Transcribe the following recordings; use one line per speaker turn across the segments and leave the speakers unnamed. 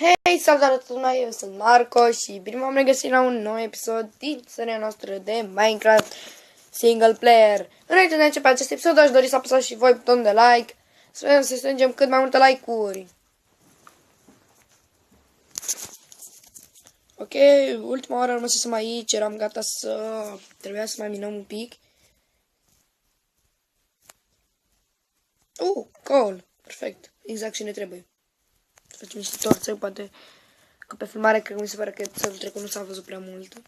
Hei, salutare toată lumea, eu sunt Marco și bine m-am regăsit la un nou episod din seria noastră de Minecraft Single Player. Înainte de a începe acest episod, aș dori să apăsați și voi butonul de like, să strângem cât mai multe like-uri. Ok, ultima oară rămăsesem aici, eram gata trebuia să mai minăm un pic. Coal, perfect, exact ce ne trebuie. Să facem niște torțe, poate că pe filmare cred că mi se pare că episodul trecut nu s-a văzut prea mult.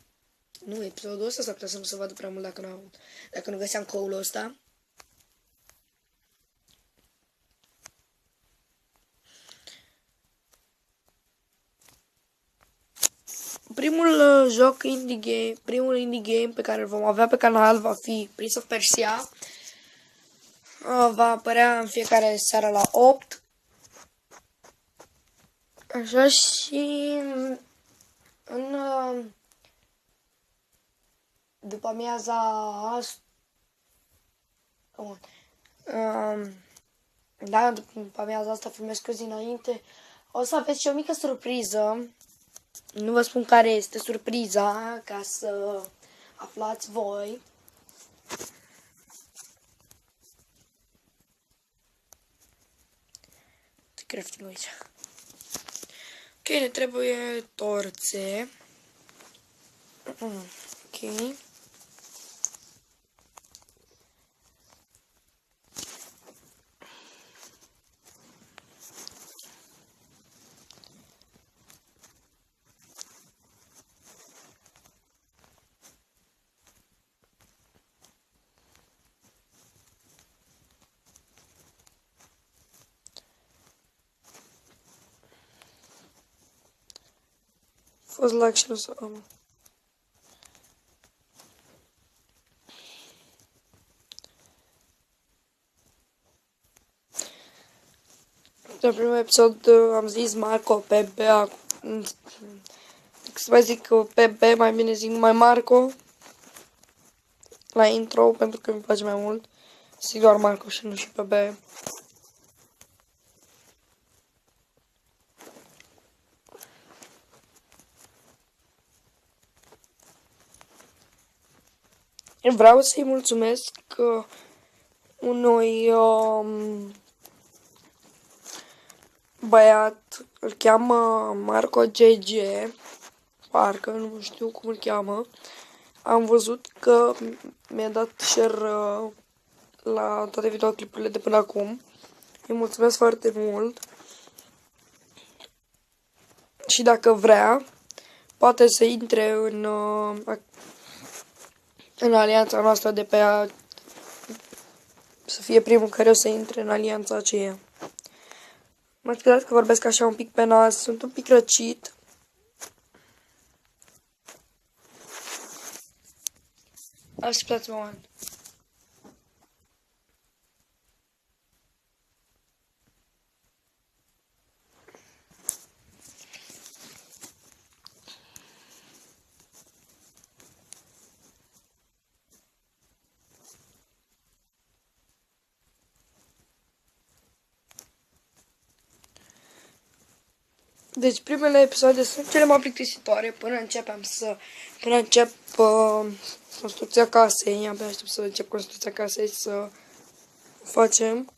Nu, episodul ăsta s-ar putea să nu se vadă prea mult dacă nu găseam coul ăsta. Primul joc indie game, primul indie game pe care îl vom avea pe canal va fi Prince of Persia. Va apărea în fiecare seară la 8. Așa și în după amiaza asta, da, după amiaza asta filmez cu zi înainte. O să aveți și o mică surpriză. Nu vă spun care este surpriza, ca să aflați voi. Crafting aici. Ok, ne trebuie torțe. Ok. Fost like și nu să am. În primul episod am zis Marco, PB, să mai zic PB, mai bine zic numai Marco la intro, pentru că mi place mai mult. Zic doar Marco și nu și PB. Vreau să-i mulțumesc unui băiat, îl cheamă Marco GG, parcă, nu știu cum îl cheamă. Am văzut că mi-a dat share la toate videoclipurile de până acum. Îi mulțumesc foarte mult. Și dacă vrea, poate să intre în alianța noastră de pe să fie primul care o să intre în alianța aceea. Mă scuzați că vorbesc așa un pic pe nas, sunt un pic răcit. Așteptați un moment. Deci primele episoade sunt cele mai plictisitoare până încep construcția casei. Abia aștept să încep construcția casei să facem.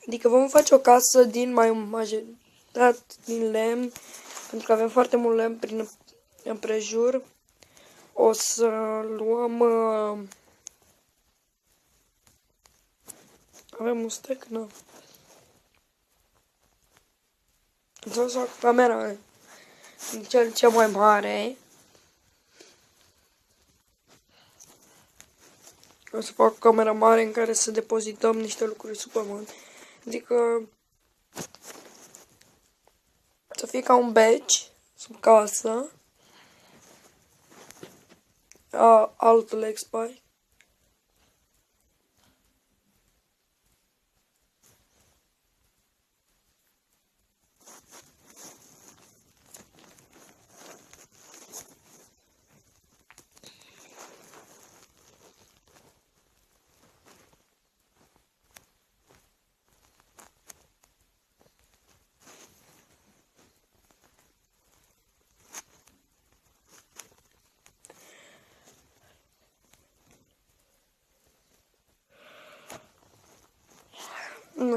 Adică vom face o casă din mai majoritate din lemn, pentru că avem foarte mult lemn prin împrejur. O să luăm avem un stack? Nu. O să fac camera cea mai mare. O să fac o cameră mare în care să depozităm niște lucruri sub pământ. Adică să fie ca un beci sub casă. Altul expire.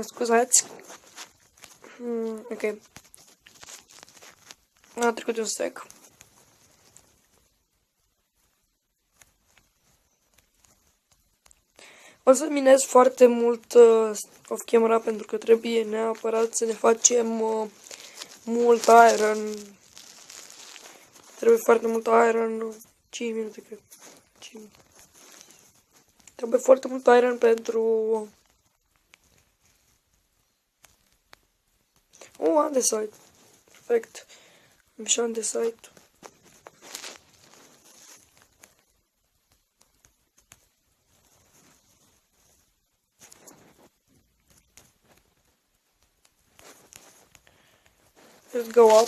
scuzați. Ok. A trecut un sec. O să minez foarte mult off camera pentru că trebuie neapărat să ne facem mult iron. Trebuie foarte mult iron. 5 minute, cred. 5. Trebuie foarte mult iron pentru... andesite. Perfect. Am și andesite. Let's go up.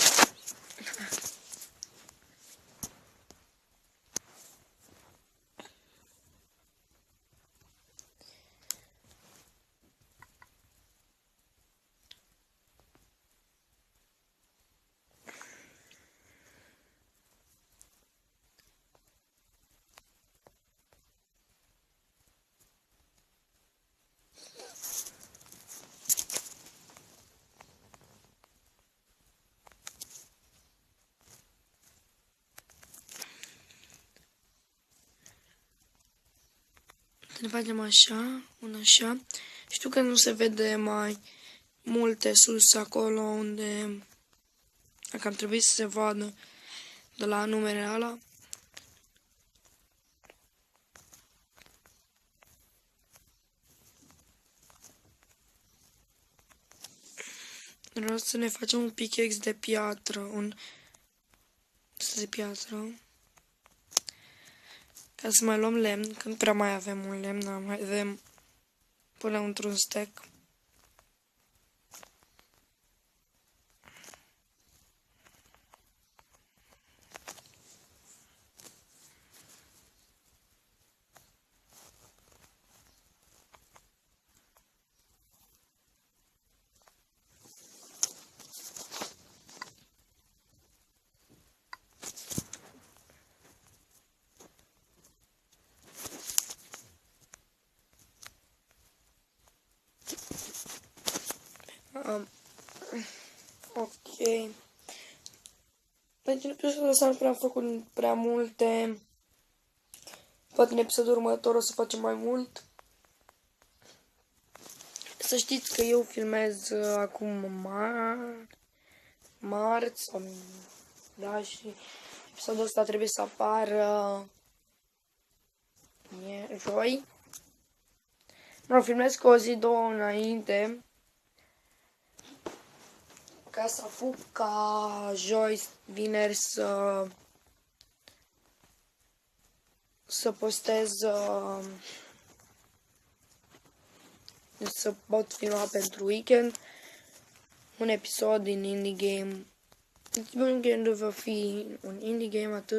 Ne facem așa, un așa. Știu că nu se vede mai multe sus acolo unde dacă am trebuit să se vadă de la numele ala. Vreau să ne facem un pickaxe de piatră, de piatră. Ca să mai luăm lemn, că nu prea mai avem un lemn, mai avem până într-un stack. Ok. Deci în episodul ăsta nu prea am făcut prea multe. Poate în episodul următor o să facem mai mult. Să știți că eu filmez acum marți sau da, și episodul ăsta trebuie să apară joi. Nu, filmez cu o zi, două înainte. Ca să apuc ca joi, vineri să postez, să pot filma pentru weekend un episod din Indie Game. Weekendul va fi un Indie Game atât.